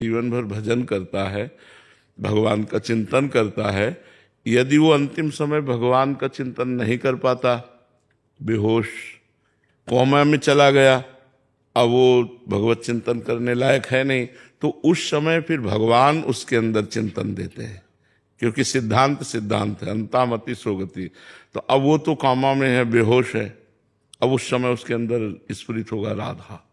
जीवन भर भजन करता है, भगवान का चिंतन करता है, यदि वो अंतिम समय भगवान का चिंतन नहीं कर पाता, बेहोश कोमा में चला गया, अब वो भगवत चिंतन करने लायक है नहीं, तो उस समय फिर भगवान उसके अंदर चिंतन देते हैं, क्योंकि सिद्धांत सिद्धांत है, अंतामति सोगति। तो अब वो तो कामा में है, बेहोश है, अब उस समय उसके अंदर स्फुरित होगा राधा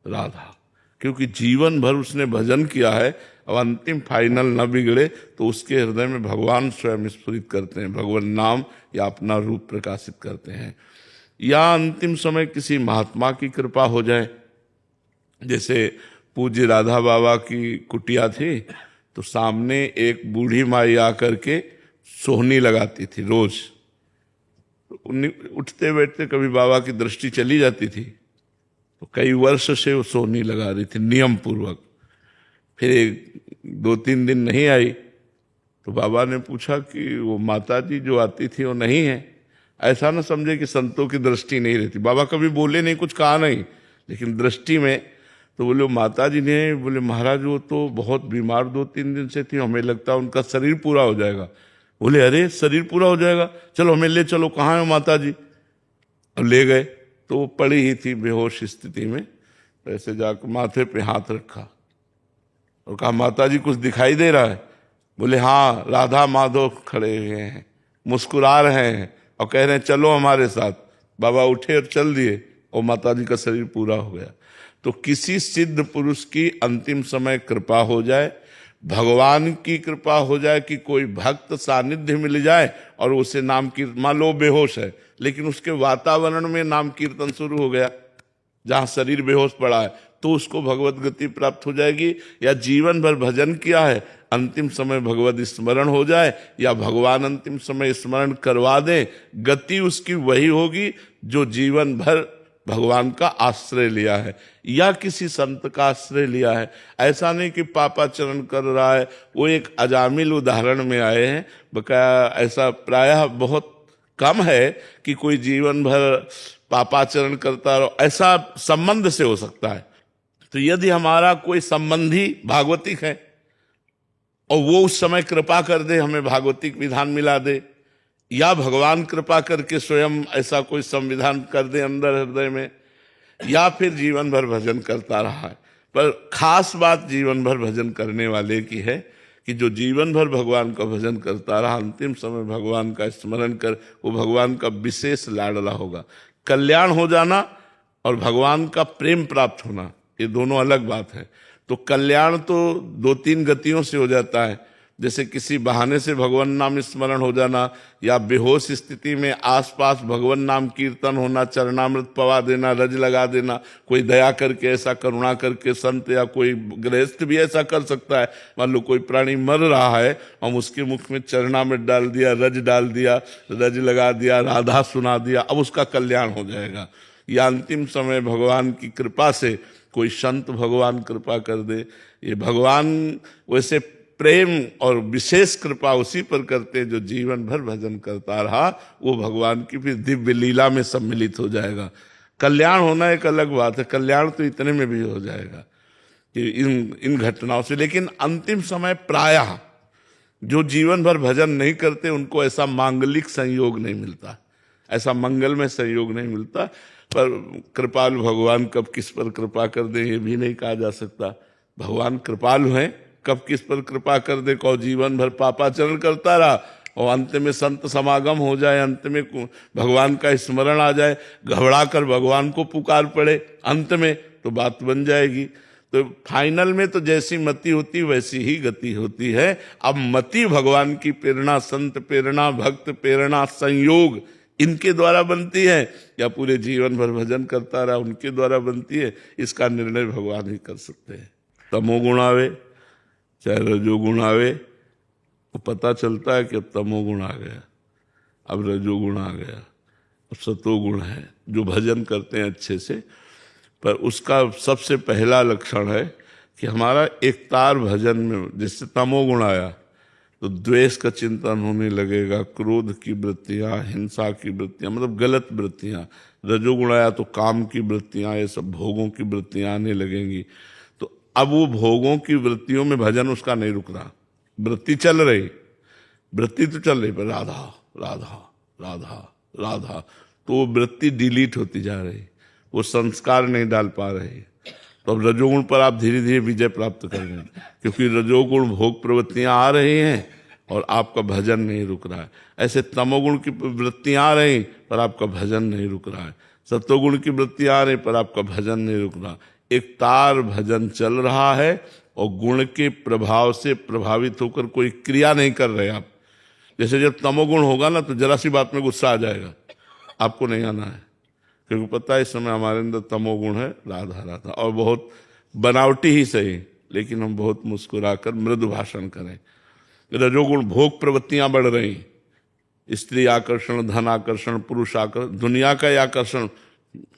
राधा, क्योंकि जीवन भर उसने भजन किया है। अब अंतिम फाइनल न बिगड़े तो उसके हृदय में भगवान स्वयं स्फुरित करते हैं, भगवान नाम या अपना रूप प्रकाशित करते हैं। या अंतिम समय किसी महात्मा की कृपा हो जाए, जैसे पूज्य राधा बाबा की कुटिया थी, तो सामने एक बूढ़ी माई आकर के सोहनी लगाती थी रोज। उठते बैठते कभी बाबा की दृष्टि चली जाती थी, तो कई वर्ष से वो सोहनी लगा रही थी नियम पूर्वक। फिर 2-3 दिन नहीं आई, तो बाबा ने पूछा कि वो माता जी जो आती थी वो नहीं है। ऐसा ना समझे कि संतों की दृष्टि नहीं रहती, बाबा कभी बोले नहीं, कुछ कहा नहीं, लेकिन दृष्टि में तो बोले माता जी ने, बोले महाराज वो तो बहुत बीमार 2-3 दिन से थी, हमें लगता है उनका शरीर पूरा हो जाएगा। बोले अरे शरीर पूरा हो जाएगा, चलो हमें ले चलो, कहाँ है माता जी। अब ले गए तो वो पड़ी ही थी बेहोश स्थिति में। तो ऐसे जाकर माथे पे हाथ रखा और कहा माता जी कुछ दिखाई दे रहा है? बोले हाँ, राधा माधव खड़े हुए हैं, मुस्कुरा रहे हैं और कह रहे हैं चलो हमारे साथ। बाबा उठे और चल दिए और माता जी का शरीर पूरा हो गया। तो किसी सिद्ध पुरुष की अंतिम समय कृपा हो जाए, भगवान की कृपा हो जाए कि कोई भक्त सानिध्य मिल जाए और उसे नाम कीर्तन, मान लो बेहोश है लेकिन उसके वातावरण में नाम कीर्तन शुरू हो गया, जहां शरीर बेहोश पड़ा है, तो उसको भगवत गति प्राप्त हो जाएगी। या जीवन भर भजन किया है, अंतिम समय भगवत स्मरण हो जाए या भगवान अंतिम समय स्मरण करवा दे, गति उसकी वही होगी जो जीवन भर भगवान का आश्रय लिया है या किसी संत का आश्रय लिया है। ऐसा नहीं कि पापाचरण कर रहा है। वो एक अजामिल उदाहरण में आए हैं, बकाया ऐसा प्रायः बहुत कम है कि कोई जीवन भर पापाचरण करता रहो, ऐसा संबंध से हो सकता है। तो यदि हमारा कोई संबंधी भागवतिक है और वो उस समय कृपा कर दे, हमें भागवतिक विधान मिला दे, या भगवान कृपा करके स्वयं ऐसा कोई संविधान कर दे अंदर हृदय में, या फिर जीवन भर भजन करता रहा है। पर खास बात जीवन भर भजन करने वाले की है कि जो जीवन भर भगवान का भजन करता रहा, अंतिम समय भगवान का स्मरण कर, वो भगवान का विशेष लाडला होगा। कल्याण हो जाना और भगवान का प्रेम प्राप्त होना, ये दोनों अलग बात है। तो कल्याण तो 2-3 गतियों से हो जाता है, जैसे किसी बहाने से भगवान नाम स्मरण हो जाना, या बेहोश स्थिति में आसपास भगवान नाम कीर्तन होना, चरणामृत पवा देना, रज लगा देना। कोई दया करके ऐसा, करुणा करके संत या कोई गृहस्थ भी ऐसा कर सकता है। मान लो कोई प्राणी मर रहा है, हम उसके मुख में चरणामृत डाल दिया, रज डाल दिया, रज लगा दिया, राधा सुना दिया, अब उसका कल्याण हो जाएगा। या अंतिम समय भगवान की कृपा से कोई संत भगवान कृपा कर दे, ये भगवान वैसे प्रेम और विशेष कृपा उसी पर करते जो जीवन भर भजन करता रहा, वो भगवान की फिर दिव्य लीला में सम्मिलित हो जाएगा। कल्याण होना एक अलग बात है, कल्याण तो इतने में भी हो जाएगा कि इन घटनाओं से। लेकिन अंतिम समय प्रायः जो जीवन भर भजन नहीं करते उनको ऐसा मांगलिक संयोग नहीं मिलता, ऐसा मंगलमय संयोग नहीं मिलता। पर कृपालु भगवान कब किस पर कृपा कर दे ये भी नहीं कहा जा सकता। भगवान कृपालु हैं, कब किस पर कृपा कर दे। को जीवन भर पापाचरण करता रहा और अंत में संत समागम हो जाए, अंत में भगवान का स्मरण आ जाए, घबरा कर भगवान को पुकार पड़े अंत में, तो बात बन जाएगी। तो फाइनल में तो जैसी मति होती वैसी ही गति होती है। अब मति भगवान की प्रेरणा, संत प्रेरणा, भक्त प्रेरणा, संयोग, इनके द्वारा बनती है या पूरे जीवन भर भजन करता रहा उनके द्वारा बनती है, इसका निर्णय भगवान ही कर सकते हैं। तमोगुण आवे चाहे रजोगुण आवे, वो पता चलता है कि अब तमोगुण आ गया, अब रजोगुण आ गया, अब सतोगुण है जो भजन करते हैं अच्छे से। पर उसका सबसे पहला लक्षण है कि हमारा एकतार भजन में, जिससे तमोगुण आया तो द्वेष का चिंतन होने लगेगा, क्रोध की वृत्तियां, हिंसा की वृत्तियां, मतलब गलत वृत्तियां। रजोगुण आया तो काम की वृत्तियां, ये सब भोगों की वृत्तियां आने लगेंगी। तो अब वो भोगों की वृत्तियों में भजन उसका नहीं रुक रहा, वृत्ति चल रही, वृत्ति तो चल रही, पर राधा राधा राधा राधा, तो वो वृत्ति डिलीट होती जा रही, वो संस्कार नहीं डाल पा रही। तो अब रजोगुण पर आप धीरे धीरे विजय प्राप्त करेंगे, क्योंकि रजोगुण भोग प्रवृत्तियां आ रही हैं और आपका भजन नहीं रुक रहा है। ऐसे तमोगुण की वृत्तियां आ रही पर आपका भजन नहीं रुक रहा है, सत्वगुण की वृत्तियां आ रही पर आपका भजन नहीं रुक रहा। एक तार भजन चल रहा है और गुण के प्रभाव से प्रभावित होकर कोई क्रिया नहीं कर रहे आप। जैसे जब तमोगुण होगा ना तो जरा सी बात में गुस्सा आ जाएगा, आपको नहीं आना है, क्योंकि पता है इस समय हमारे अंदर तमोगुण है, राधा राधा, और बहुत बनावटी ही सही, लेकिन हम बहुत मुस्कुराकर मृदु भाषण करें। रजोगुण भोग प्रवृत्तियां बढ़ रही, स्त्री आकर्षण, धन आकर्षण, पुरुष आकर्षण, दुनिया का आकर्षण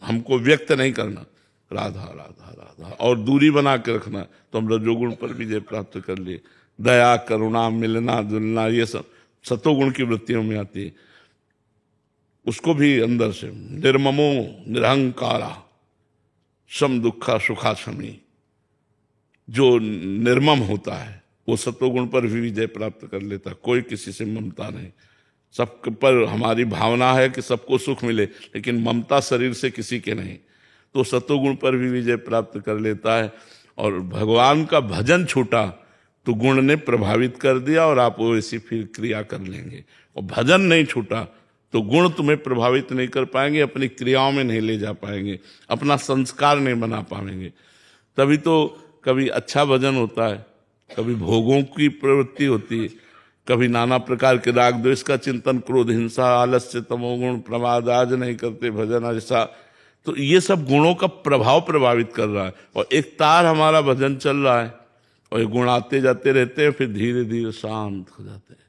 हमको व्यक्त नहीं करना, राधा राधा राधा, और दूरी बना के रखना, तो हम रजोगुण पर विजय प्राप्त कर लिए। दया, करुणा, मिलना जुलना, ये सब सतोगुण की वृत्तियों में आती है। उसको भी अंदर से निर्ममो निरहंकारा सम दुखा सुखा समी, जो निर्मम होता है वो सतोगुण पर भी विजय प्राप्त कर लेता। कोई किसी से ममता नहीं, सब पर हमारी भावना है कि सबको सुख मिले, लेकिन ममता शरीर से किसी के नहीं, तो सतोगुण पर भी विजय प्राप्त कर लेता है। और भगवान का भजन छूटा तो गुण ने प्रभावित कर दिया और आप वैसी फिर क्रिया कर लेंगे। और भजन नहीं छूटा तो गुण तुम्हें प्रभावित नहीं कर पाएंगे, अपनी क्रियाओं में नहीं ले जा पाएंगे, अपना संस्कार नहीं बना पाएंगे। तभी तो कभी अच्छा भजन होता है, कभी भोगों की प्रवृत्ति होती है, कभी नाना प्रकार के राग द्वेष का चिंतन, क्रोध, हिंसा, आलस्य, तमोगुण, प्रमाद, आज नहीं करते भजन ऐसा, तो ये सब गुणों का प्रभाव प्रभावित कर रहा है। और एक तार हमारा भजन चल रहा है और ये गुण आते जाते रहते हैं, फिर धीरे धीरे शांत हो जाते हैं,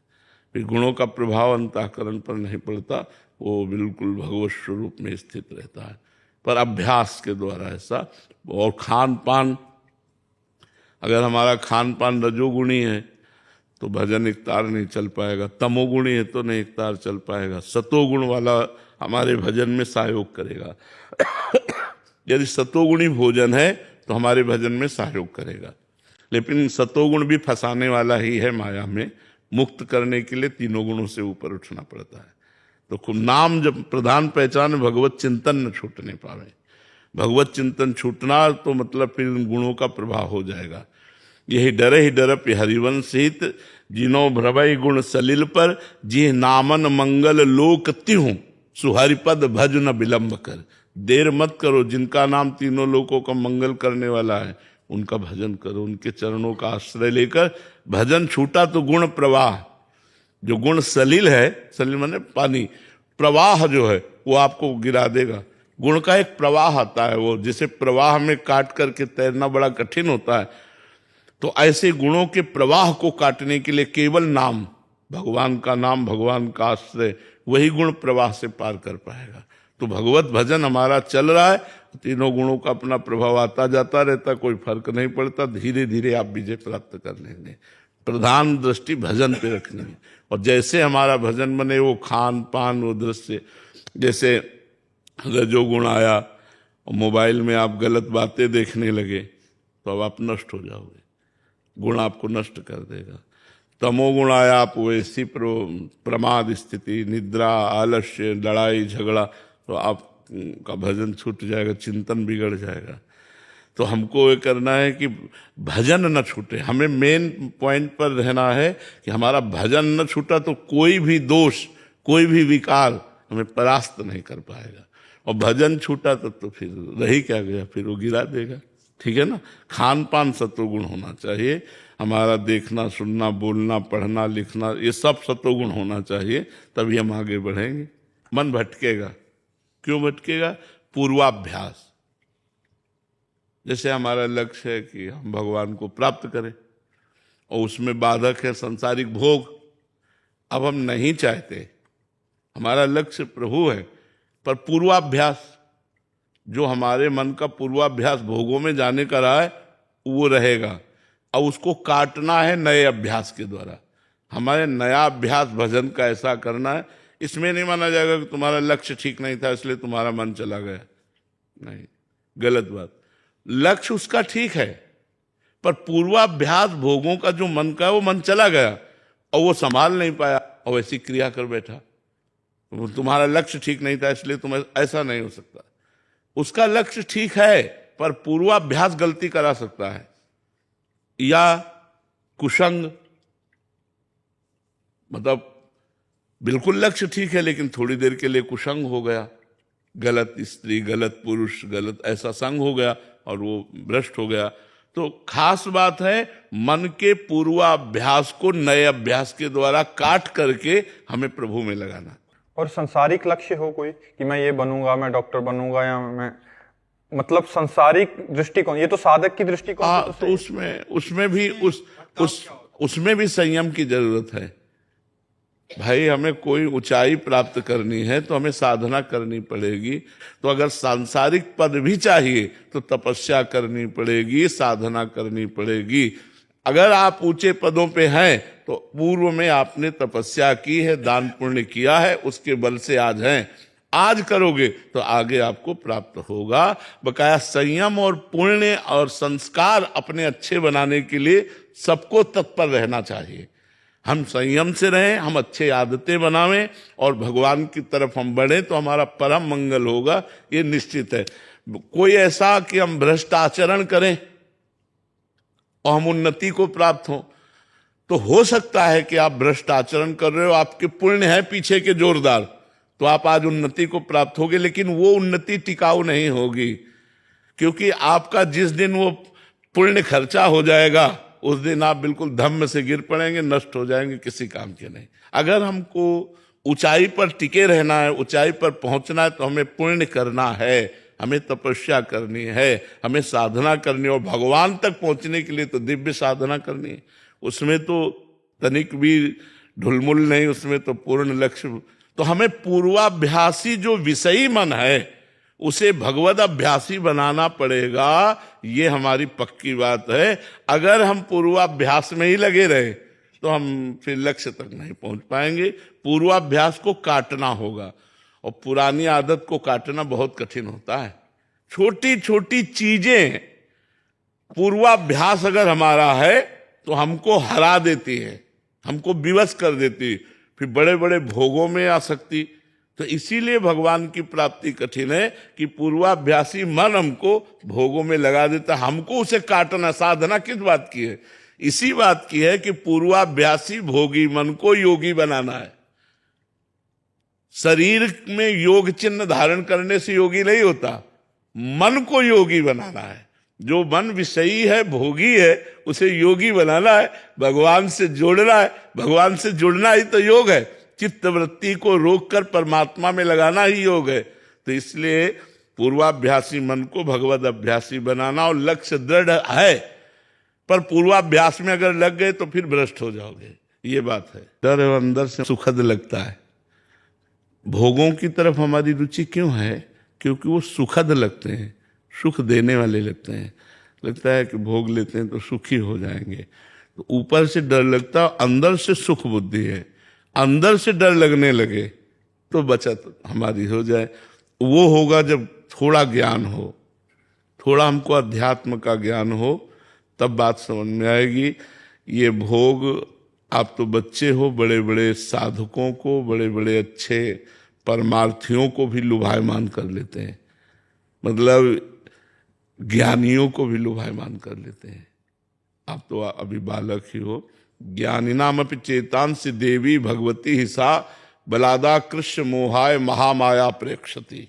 फिर गुणों का प्रभाव अंतःकरण पर नहीं पड़ता, वो बिल्कुल भगवत स्वरूप में स्थित रहता है। पर अभ्यास के द्वारा ऐसा। और खान पान, अगर हमारा खान पान रजोगुणी है तो भजन एक तार नहीं चल पाएगा, तमोगुणी है तो नहीं एक तार चल पाएगा, सतोगुण वाला हमारे भजन में सहयोग करेगा। यदि सतोगुणी भोजन है तो हमारे भजन में सहयोग करेगा, लेकिन सतोगुण भी फंसाने वाला ही है माया में। मुक्त करने के लिए तीनों गुणों से ऊपर उठना पड़ता है। तो खूब नाम जब प्रधान पहचान, भगवत चिंतन न छूटने पावे। भगवत चिंतन छूटना तो मतलब फिर इन गुणों का प्रभाव हो जाएगा। यही डर ही डरप हरिवंश हित, जिनो भ्रवई गुण सलिल पर, जी नामन मंगल लोक तिहूं, सुहरिपद भज न विलंब कर। देर मत करो, जिनका नाम तीनों लोकों का मंगल करने वाला है उनका भजन करो, उनके चरणों का आश्रय लेकर। भजन छूटा तो गुण प्रवाह, जो गुण सलिल है, सलिल माने पानी, प्रवाह जो है वो आपको गिरा देगा। गुण का एक प्रवाह आता है, वो जिसे प्रवाह में काट करके तैरना बड़ा कठिन होता है, तो ऐसे गुणों के प्रवाह को काटने के लिए केवल नाम, भगवान का नाम, भगवान का आश्रय, वही गुण प्रवाह से पार कर पाएगा। तो भगवत भजन हमारा चल रहा है, तीनों गुणों का अपना प्रभाव आता जाता रहता, कोई फर्क नहीं पड़ता, धीरे धीरे आप विजय प्राप्त कर लेंगे। प्रधान दृष्टि भजन पे रखनी है, और जैसे हमारा भजन बने, वो खान पान, वो दृश्य, जैसे रजोगुण आया और मोबाइल में आप गलत बातें देखने लगे तो अब आप नष्ट हो जाओगे, गुण आपको नष्ट कर देगा। तमोगुण आया, आप वैसी प्रमाद स्थिति, निद्रा, आलस्य, लड़ाई झगड़ा, तो आपका भजन छूट जाएगा, चिंतन बिगड़ जाएगा। तो हमको ये करना है कि भजन न छूटे, हमें मेन पॉइंट पर रहना है कि हमारा भजन न छूटा तो कोई भी दोष, कोई भी विकार हमें परास्त नहीं कर पाएगा। और भजन छूटा तो फिर रही क्या गया, फिर वो गिरा देगा। ठीक है ना। खान पान सत्वगुण होना चाहिए, हमारा देखना, सुनना, बोलना, पढ़ना, लिखना, ये सब सत्वगुण होना चाहिए, तभी हम आगे बढ़ेंगे। मन भटकेगा, क्यों भटकेगा? पूर्वाभ्यास। जैसे हमारा लक्ष्य है कि हम भगवान को प्राप्त करें और उसमें बाधक है संसारिक भोग, अब हम नहीं चाहते, हमारा लक्ष्य प्रभु है, पर पूर्वाभ्यास, जो हमारे मन का पूर्वाभ्यास भोगों में जाने का रहा है वो रहेगा। अब उसको काटना है नए अभ्यास के द्वारा। हमारे नया अभ्यास भजन का ऐसा करना है, इसमें नहीं माना जाएगा कि तुम्हारा लक्ष्य ठीक नहीं था इसलिए तुम्हारा मन चला गया, नहीं, गलत बात। लक्ष्य उसका ठीक है, पर पूर्वाभ्यास भोगों का जो मन का है वो मन चला गया और वो संभाल नहीं पाया और ऐसी क्रिया कर बैठा। तुम्हारा लक्ष्य ठीक नहीं था इसलिए तुम ऐसा नहीं हो सकता। उसका लक्ष्य ठीक है पर पूर्वाभ्यास गलती करा सकता है, या कुसंग, मतलब बिल्कुल लक्ष्य ठीक है लेकिन थोड़ी देर के लिए कुसंग हो गया, गलत स्त्री, गलत पुरुष, गलत ऐसा संग हो गया और वो भ्रष्ट हो गया। तो खास बात है मन के पूर्वाभ्यास को नए अभ्यास के द्वारा काट करके हमें प्रभु में लगाना। और संसारिक लक्ष्य हो कोई कि मैं ये बनूंगा, मैं डॉक्टर बनूंगा, या मैं मतलब संसारिक दृष्टिकोण, ये तो साधक की दृष्टिकोण तो उसमें भी संयम की जरूरत है। भाई हमें कोई ऊंचाई प्राप्त करनी है तो हमें साधना करनी पड़ेगी। तो अगर सांसारिक पद भी चाहिए तो तपस्या करनी पड़ेगी, साधना करनी पड़ेगी। अगर आप ऊंचे पदों पे हैं तो पूर्व में आपने तपस्या की है, दान पुण्य किया है, उसके बल से आज हैं। आज करोगे तो आगे आपको प्राप्त होगा। बकाया संयम और पुण्य और संस्कार अपने अच्छे बनाने के लिए सबको तत्पर रहना चाहिए। हम संयम से रहें, हम अच्छे आदतें बनावें और भगवान की तरफ हम बढ़ें तो हमारा परम मंगल होगा, ये निश्चित है। कोई ऐसा कि हम भ्रष्ट आचरण करें और हम उन्नति को प्राप्त तो हो सकता है कि आप भ्रष्ट आचरण कर रहे हो, आपके पुण्य है पीछे के जोरदार, तो आप आज उन्नति को प्राप्त होगे, लेकिन वो उन्नति टिकाऊ नहीं होगी, क्योंकि आपका जिस दिन वो पुण्य खर्चा हो जाएगा उस दिन आप बिल्कुल धम्म से गिर पड़ेंगे, नष्ट हो जाएंगे, किसी काम के नहीं। अगर हमको ऊंचाई पर टिके रहना है, ऊंचाई पर पहुंचना है, तो हमें पुण्य करना है, हमें तपस्या करनी है, हमें साधना करनी है। और भगवान तक पहुंचने के लिए तो दिव्य साधना करनी है, उसमें तो तनिक भी ढुलमुल नहीं, उसमें तो पूर्ण लक्ष्य। तो हमें पूर्वाभ्यासी जो विषयी मन है उसे भगवद अभ्यासी बनाना पड़ेगा, ये हमारी पक्की बात है। अगर हम पूर्वाभ्यास में ही लगे रहे तो हम फिर लक्ष्य तक नहीं पहुंच पाएंगे। पूर्वाभ्यास को काटना होगा और पुरानी आदत को काटना बहुत कठिन होता है। छोटी छोटी चीजें पूर्वाभ्यास अगर हमारा है तो हमको हरा देती है, हमको विवश कर देती है, फिर बड़े बड़े भोगों में आसक्ति। तो इसीलिए भगवान की प्राप्ति कठिन है कि पूर्वाभ्यासी मन हमको भोगों में लगा देता, हमको उसे काटना। साधना किस बात की है? इसी बात की है कि पूर्वाभ्यासी भोगी मन को योगी बनाना है। शरीर में योग चिन्ह धारण करने से योगी नहीं होता, मन को योगी बनाना है। जो मन विषयी है, भोगी है, उसे योगी बनाना है, भगवान से जोड़ना है। भगवान से जुड़ना ही तो योग है। चित्त वृत्ति को रोककर परमात्मा में लगाना ही योग है। तो इसलिए पूर्वाभ्यासी मन को भगवद अभ्यासी बनाना, और लक्ष्य दृढ़ है, पर पूर्वाभ्यास में अगर लग गए तो फिर भ्रष्ट हो जाओगे, ये बात है। डर अंदर से सुखद लगता है। भोगों की तरफ हमारी रुचि क्यों है? क्योंकि वो सुखद लगते हैं, सुख देने वाले लगते हैं। लगता है कि भोग लेते हैं तो सुखी हो जाएंगे, तो ऊपर से डर लगता, अंदर से सुख बुद्धि है। अंदर से डर लगने लगे तो बचत हमारी हो जाए। वो होगा जब थोड़ा ज्ञान हो, थोड़ा हमको अध्यात्म का ज्ञान हो, तब बात समझ में आएगी। ये भोग, आप तो बच्चे हो, बड़े बड़े साधकों को, बड़े बड़े अच्छे परमार्थियों को भी लुभायमान कर लेते हैं, मतलब ज्ञानियों को भी लुभायमान कर लेते हैं। आप तो अभी बालक ही हो। ज्ञानिनामपि चेतांसि देवी भगवती ही सा बलादा कृष्ण मोहाय महामाया प्रेक्षति।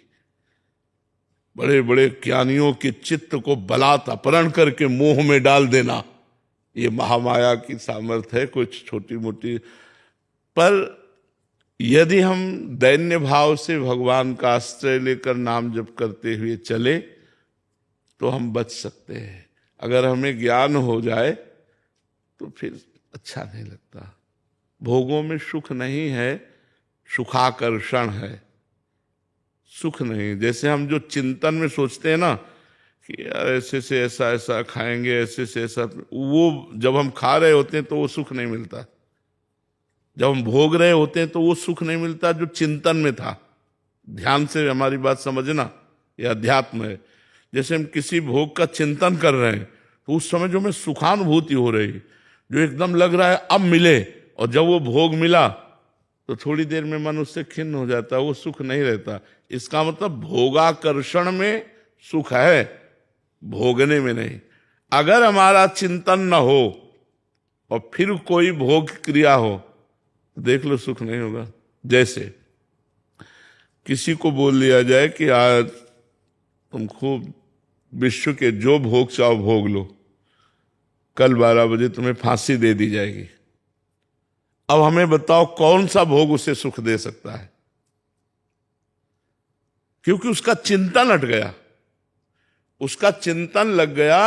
बड़े बड़े ज्ञानियों के चित्त को बलात् अपहरण करके मोह में डाल देना, ये महामाया की सामर्थ्य है। कुछ छोटी मोटी, पर यदि हम दैन्य भाव से भगवान का आश्रय लेकर नाम जप करते हुए चले तो हम बच सकते हैं। अगर हमें ज्ञान हो जाए तो फिर अच्छा नहीं लगता। भोगों में सुख नहीं है, सुखाकर्षण है, सुख नहीं। जैसे हम जो चिंतन में सोचते हैं ना कि यार ऐसे से ऐसा ऐसा खाएंगे, ऐसे से ऐसा, वो जब हम खा रहे होते हैं तो वो सुख नहीं मिलता। जब हम भोग रहे होते हैं तो वो सुख नहीं मिलता जो चिंतन में था। ध्यान से हमारी बात समझना, यह अध्यात्म है। जैसे हम किसी भोग का चिंतन कर रहे हैं तो उस समय जो मैं सुखानुभूति हो रही, जो एकदम लग रहा है अब मिले, और जब वो भोग मिला तो थोड़ी देर में मन उससे खिन्न हो जाता है, वो सुख नहीं रहता। इसका मतलब भोगाकर्षण में सुख है, भोगने में नहीं। अगर हमारा चिंतन न हो और फिर कोई भोग क्रिया हो तो देख लो सुख नहीं होगा। जैसे किसी को बोल दिया जाए कि आज तुम खूब विश्व के जो भोग चाहो भोग लो, कल 12 बजे तुम्हें फांसी दे दी जाएगी। अब हमें बताओ कौन सा भोग उसे सुख दे सकता है? क्योंकि उसका चिंतन हट गया, उसका चिंतन लग गया।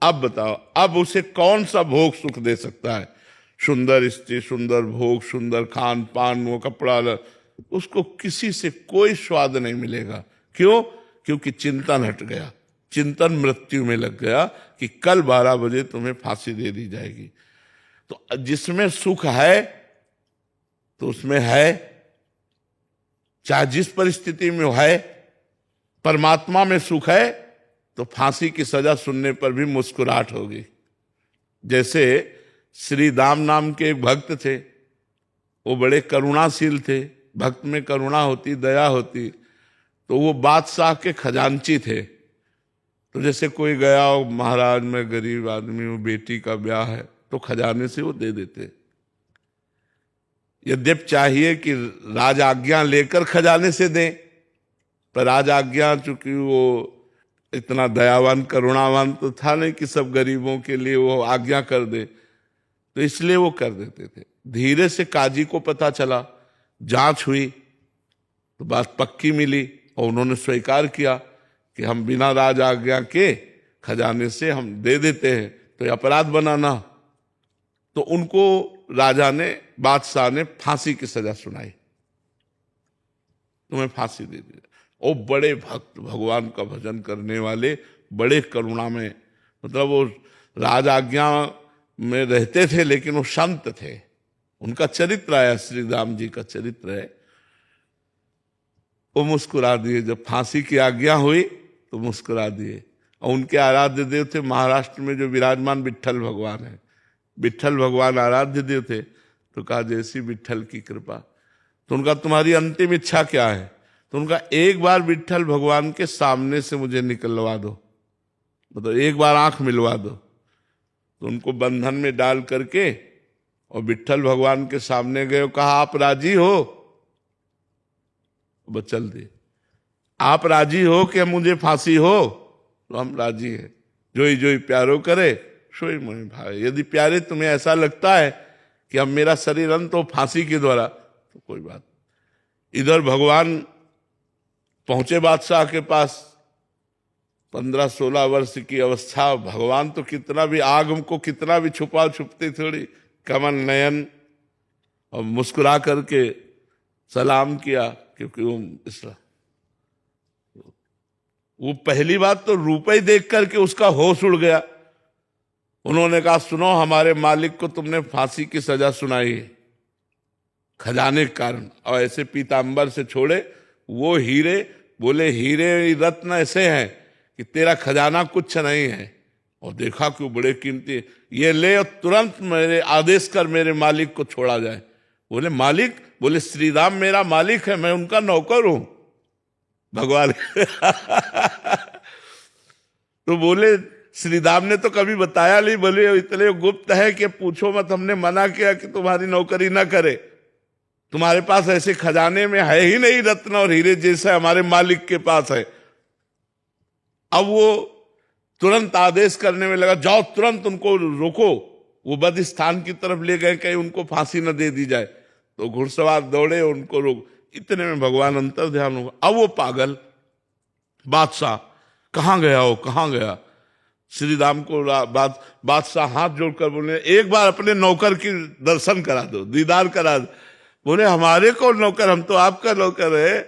अब बताओ, अब उसे कौन सा भोग सुख दे सकता है? सुंदर स्त्री, सुंदर भोग, सुंदर खान पान, वो कपड़ा, उसको किसी से कोई स्वाद नहीं मिलेगा। क्यों? क्योंकि चिंतन हट गया, चिंतन मृत्यु में लग गया कि कल 12 बजे तुम्हें फांसी दे दी जाएगी। तो जिसमें सुख है तो उसमें है, चाहे जिस परिस्थिति में है। परमात्मा में सुख है तो फांसी की सजा सुनने पर भी मुस्कुराहट होगी। जैसे श्री दाम नाम के एक भक्त थे, वो बड़े करुणाशील थे, भक्त में करुणा होती, दया होती। तो वो बादशाह के खजांची थे। तो जैसे कोई गया हो, महाराज मैं गरीब आदमी हूँ, बेटी का ब्याह है, तो खजाने से वो दे देते। यद्यप चाहिए कि राज आज्ञा लेकर खजाने से दें, पर राज आज्ञा चूंकि वो इतना दयावान करुणावान तो था नहीं कि सब गरीबों के लिए वो आज्ञा कर दे, तो इसलिए वो कर देते थे। धीरे से काजी को पता चला, जांच हुई तो बात पक्की मिली और उन्होंने स्वीकार किया कि हम बिना राज आज्ञा के खजाने से हम दे देते हैं, तो ये अपराध बनाना। तो उनको राजा ने, बादशाह ने फांसी की सजा सुनाई, तुम्हें फांसी दे दी। वो बड़े भक्त, भगवान का भजन करने वाले, बड़े करुणा में, मतलब वो राज आज्ञा में रहते थे लेकिन वो शांत थे। उनका चरित्र आया, श्री राम जी का चरित्र है। वो मुस्कुरा दिए, जब फांसी की आज्ञा हुई तो मुस्कुरा दिए। और उनके आराध्य देव थे महाराष्ट्र में जो विराजमान विट्ठल भगवान है, विट्ठल भगवान आराध्य देव थे। तो कहा जैसी विट्ठल की कृपा। तो उनका तुम्हारी अंतिम इच्छा क्या है? तो उनका एक बार विट्ठल भगवान के सामने से मुझे निकलवा दो, मतलब एक बार आंख मिलवा दो। तो उनको बंधन में डाल करके और विट्ठल भगवान के सामने गए, कहा आप राजी हो? वो चल दे, आप राजी हो कि मुझे फांसी हो? तो हम राजी हैं। जोई जोई प्यारो करे सोई मोहि भाए। यदि प्यारे तुम्हें ऐसा लगता है कि अब मेरा शरीर अंत हो फांसी के द्वारा, तो कोई बात। इधर भगवान पहुंचे बादशाह के पास, 15-16 वर्ष की अवस्था। भगवान तो कितना भी, आग को कितना भी छुपा, छुपते थोड़ी, कमल नयन, और मुस्कुरा करके सलाम किया, क्योंकि वो पहली बात तो रूप ही देख करके उसका होश उड़ गया। उन्होंने कहा सुनो, हमारे मालिक को तुमने फांसी की सजा सुनाई है खजाने के कारण, और ऐसे पीतांबर से छोड़े वो हीरे। बोले हीरे रत्न ऐसे हैं कि तेरा खजाना कुछ नहीं है। और देखा कि वो बड़े कीमती, ये ले और तुरंत मेरे आदेश कर मेरे मालिक को छोड़ा जाए। बोले मालिक? बोले श्री राम मेरा मालिक है, मैं उनका नौकर हूं भगवान। तो बोले श्री राम ने तो कभी बताया नहीं, बोले इतने गुप्त है कि पूछो मत, हमने मना किया कि तुम्हारी नौकरी ना करे। तुम्हारे पास ऐसे खजाने में है ही नहीं रत्न और हीरे जैसे हमारे मालिक के पास है। अब वो तुरंत आदेश करने में लगा, जाओ तुरंत उनको रोको। वो बद स्थान की तरफ ले गए, कहीं उनको फांसी न दे दी जाए। तो घुड़सवार दौड़े, उनको रोक। इतने में भगवान अंतर ध्यान होगा। अब वो पागल बादशाह कहाँ गया हो, कहाँ गया? श्री राम को बादशाह हाथ जोड़कर बोले एक बार अपने नौकर की दर्शन करा दो, दीदार करा दो। बोले हमारे को नौकर, हम तो आपका नौकर है।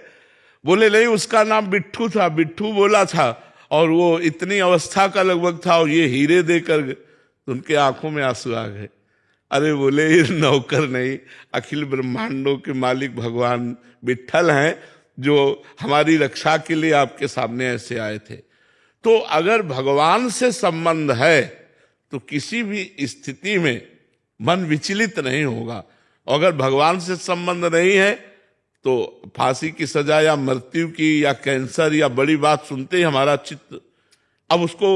बोले नहीं, उसका नाम बिट्ठू था, बिट्ठू बोला था, और वो इतनी अवस्था का लगभग था, और ये हीरे देकर। तो उनके आंखों में आंसू आ गए। अरे बोले ये नौकर नहीं, अखिल ब्रह्मांडों के मालिक भगवान विट्ठल हैं, जो हमारी रक्षा के लिए आपके सामने ऐसे आए थे। तो अगर भगवान से संबंध है तो किसी भी स्थिति में मन विचलित नहीं होगा। अगर भगवान से संबंध नहीं है तो फांसी की सजा या मृत्यु की या कैंसर या बड़ी बात सुनते ही हमारा चित्त, अब उसको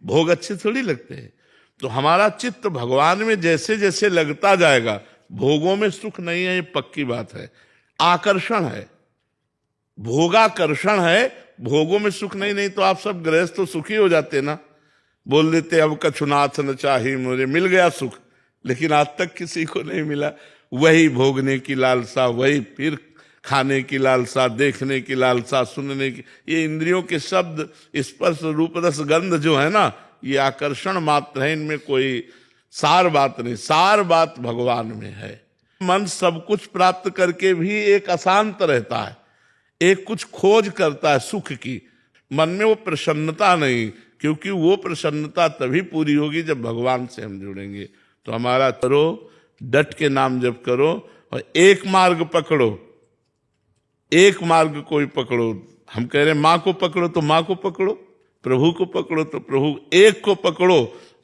भोग अच्छे थोड़ी लगते हैं, तो हमारा चित्त भगवान में जैसे जैसे लगता जाएगा, भोगों में सुख नहीं है, ये पक्की बात है, आकर्षण है, भोगाकर्षण है, भोगों में सुख नहीं तो आप सब गृहस्थ तो सुखी हो जाते ना, बोल देते अब कछुनाथ न चाही मुझे, मिल गया सुख, लेकिन आज तक किसी को नहीं मिला। वही भोगने की लालसा, वही फिर खाने की लालसा, देखने की लालसा, सुनने की, ये इंद्रियों के शब्द स्पर्श रूप रस गंध जो है ना, ये आकर्षण मात्र है, इनमें कोई सार बात नहीं। सार बात भगवान में है। मन सब कुछ प्राप्त करके भी एक अशांत रहता है, एक कुछ खोज करता है सुख की, मन में वो प्रसन्नता नहीं, क्योंकि वो प्रसन्नता तभी पूरी होगी जब भगवान से हम जुड़ेंगे। तो हमारा करो, डट के नाम जप करो और एक मार्ग पकड़ो, एक मार्ग कोई पकड़ो। हम कह रहे हैं माँ को पकड़ो तो माँ को पकड़ो, प्रभु को पकड़ो तो प्रभु, एक को पकड़ो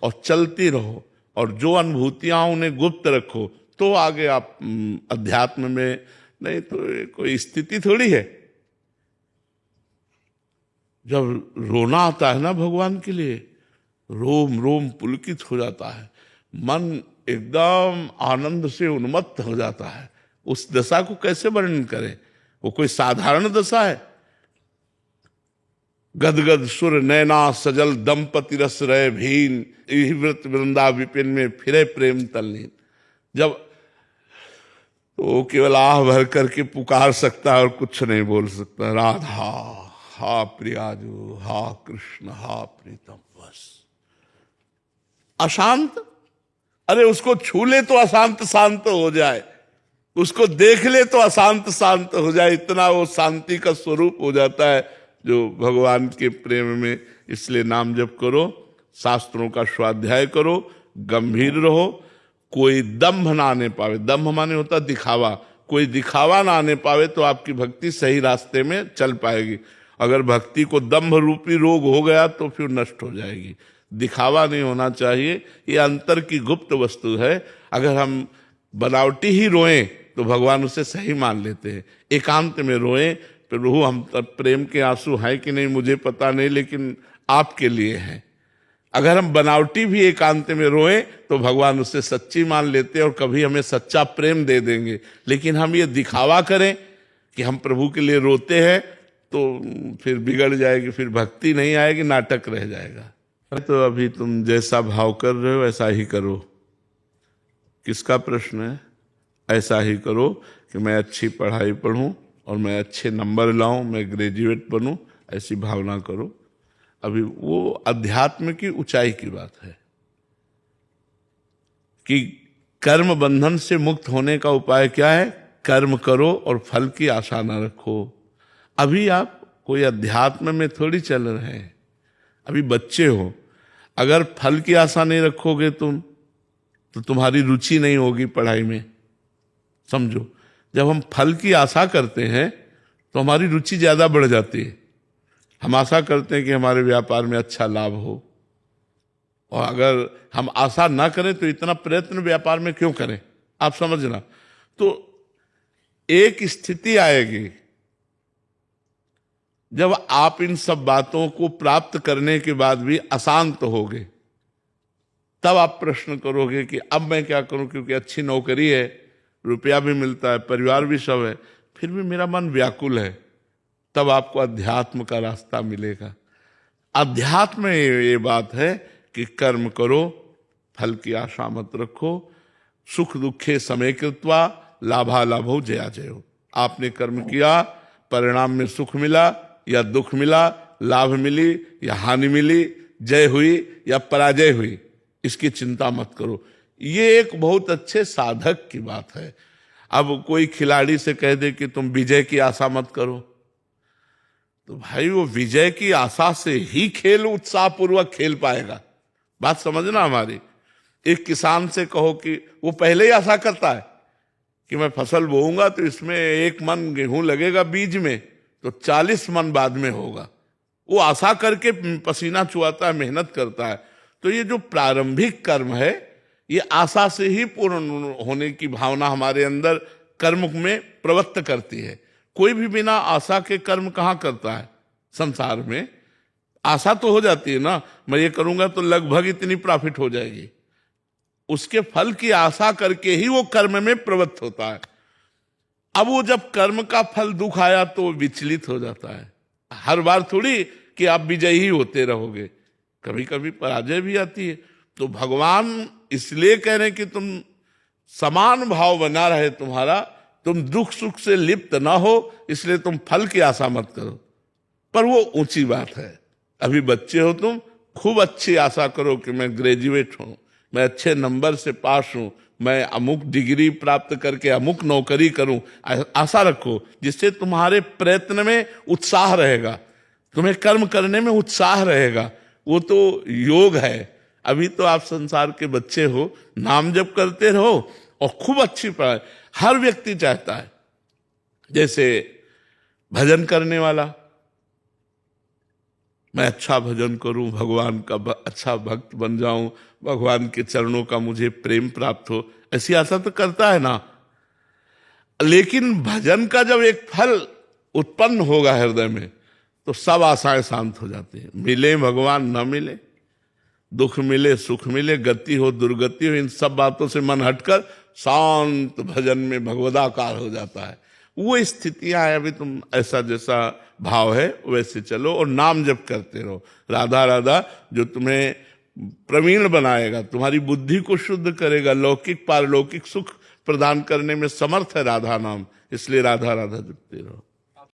और चलती रहो, और जो अनुभूतियां उन्हें गुप्त रखो, तो आगे आप अध्यात्म में, नहीं तो कोई स्थिति थोड़ी है। जब रोना आता है ना भगवान के लिए, रोम रोम पुलकित हो जाता है, मन एकदम आनंद से उन्मत्त हो जाता है। उस दशा को कैसे वर्णन करें, वो कोई साधारण दशा है। गदगद सुर नैना सजल दंपति रस रहे भीन, यही व्रत वृंदा विपिन में फिरे प्रेम तल्लीन। जब तो वो केवल आह भर करके पुकार सकता है और कुछ नहीं बोल सकता, राधा हा प्रियाजू, हा कृष्ण, हा प्रीतम, बस अशांत। अरे उसको छू ले तो अशांत शांत हो जाए, उसको देख ले तो अशांत शांत हो जाए, इतना वो शांति का स्वरूप हो जाता है जो भगवान के प्रेम में। इसलिए नाम जप करो, शास्त्रों का स्वाध्याय करो, गंभीर रहो, कोई दंभ ना आने पावे। दंभ माने होता दिखावा, कोई दिखावा ना आने पावे तो आपकी भक्ति सही रास्ते में चल पाएगी। अगर भक्ति को दंभ रूपी रोग हो गया तो फिर नष्ट हो जाएगी। दिखावा नहीं होना चाहिए, ये अंतर की गुप्त वस्तु है। अगर हम बनावटी ही रोएं तो भगवान उसे सही मान लेते हैं। एकांत में रोएं, प्रभु हम तब प्रेम के आंसू हैं कि नहीं मुझे पता नहीं, लेकिन आपके लिए हैं। अगर हम बनावटी भी एकांत में रोएं तो भगवान उसे सच्ची मान लेते हैं और कभी हमें सच्चा प्रेम दे देंगे। लेकिन हम ये दिखावा करें कि हम प्रभु के लिए रोते हैं तो फिर बिगड़ जाएगी, फिर भक्ति नहीं आएगी, नाटक रह जाएगा। तो अभी तुम जैसा भाव कर रहे हो ऐसा ही करो। किसका प्रश्न है? ऐसा ही करो कि मैं अच्छी पढ़ाई पढ़ूं और मैं अच्छे नंबर लाऊं, मैं ग्रेजुएट बनूं, ऐसी भावना करो। अभी वो अध्यात्म की ऊंचाई की बात है कि कर्म बंधन से मुक्त होने का उपाय क्या है? कर्म करो और फल की आशा न रखो। अभी आप कोई अध्यात्म में थोड़ी चल रहे हैं, अभी बच्चे हो। अगर फल की आशा नहीं रखोगे तुम तो तुम्हारी रुचि नहीं होगी पढ़ाई में। समझो, जब हम फल की आशा करते हैं तो हमारी रुचि ज्यादा बढ़ जाती है। हम आशा करते हैं कि हमारे व्यापार में अच्छा लाभ हो, और अगर हम आशा ना करें तो इतना प्रयत्न व्यापार में क्यों करें? आप समझना। तो एक स्थिति आएगी जब आप इन सब बातों को प्राप्त करने के बाद भी अशांत होगे, तब आप प्रश्न करोगे कि अब मैं क्या करूं, क्योंकि अच्छी नौकरी है, रुपया भी मिलता है, परिवार भी सब है, फिर भी मेरा मन व्याकुल है। तब आपको अध्यात्म का रास्ता मिलेगा। अध्यात्म में ये बात है कि कर्म करो, फल की आशा मत रखो। सुख दुखे समय कृत्वा लाभा लाभो जया जयो। आपने कर्म किया, परिणाम में सुख मिला या दुख मिला, लाभ मिली या हानि मिली, जय हुई या पराजय हुई, इसकी चिंता मत करो। ये एक बहुत अच्छे साधक की बात है। अब कोई खिलाड़ी से कह दे कि तुम विजय की आशा मत करो, तो भाई वो विजय की आशा से ही खेल उत्साहपूर्वक खेल पाएगा। बात समझना हमारी। एक किसान से कहो कि वो पहले ही आशा करता है कि मैं फसल बोऊंगा तो इसमें 1 मन गेहूं लगेगा बीज में, तो 40 मन बाद में होगा। वो आशा करके पसीना चुआता है, मेहनत करता है। तो ये जो प्रारंभिक कर्म है ये आशा से ही पूर्ण होने की भावना हमारे अंदर कर्म में प्रवृत्त करती है। कोई भी बिना आशा के कर्म कहाँ करता है संसार में? आशा तो हो जाती है ना, मैं ये करूंगा तो लगभग इतनी प्रॉफिट हो जाएगी, उसके फल की आशा करके ही वो कर्म में प्रवृत्त होता है। अब वो जब कर्म का फल दुख आया तो विचलित हो जाता है। हर बार थोड़ी कि आप विजयी ही होते रहोगे, कभी कभी पराजय भी आती है। तो भगवान इसलिए कह रहे हैं कि तुम समान भाव बना रहे तुम्हारा, तुम दुख सुख से लिप्त ना हो, इसलिए तुम फल की आशा मत करो। पर वो ऊंची बात है, अभी बच्चे हो तुम, खूब अच्छी आशा करो कि मैं ग्रेजुएट हूं, मैं अच्छे नंबर से पास हूं, मैं अमुक डिग्री प्राप्त करके अमुक नौकरी करूं, आशा रखो, जिससे तुम्हारे प्रयत्न में उत्साह रहेगा, तुम्हें कर्म करने में उत्साह रहेगा। वो तो योग है। अभी तो आप संसार के बच्चे हो, नाम जप करते रहो और खूब अच्छी पढ़ाई। हर व्यक्ति चाहता है, जैसे भजन करने वाला, मैं अच्छा भजन करूं, भगवान का अच्छा भक्त बन जाऊं, भगवान के चरणों का मुझे प्रेम प्राप्त हो, ऐसी आशा तो करता है ना। लेकिन भजन का जब एक फल उत्पन्न होगा हृदय में तो सब आशाएं शांत हो जाती हैं। मिले भगवान न मिले, दुख मिले सुख मिले, गति हो दुर्गति हो, इन सब बातों से मन हटकर शांत भजन में भगवदाकार हो जाता है। वो स्थितियां है। अभी तुम ऐसा जैसा भाव है वैसे चलो और नाम जप करते रहो, राधा राधा, जो तुम्हें प्रवीण बनाएगा, तुम्हारी बुद्धि को शुद्ध करेगा, लौकिक पारलौकिक सुख प्रदान करने में समर्थ है राधा नाम, इसलिए राधा राधा जपते रहो।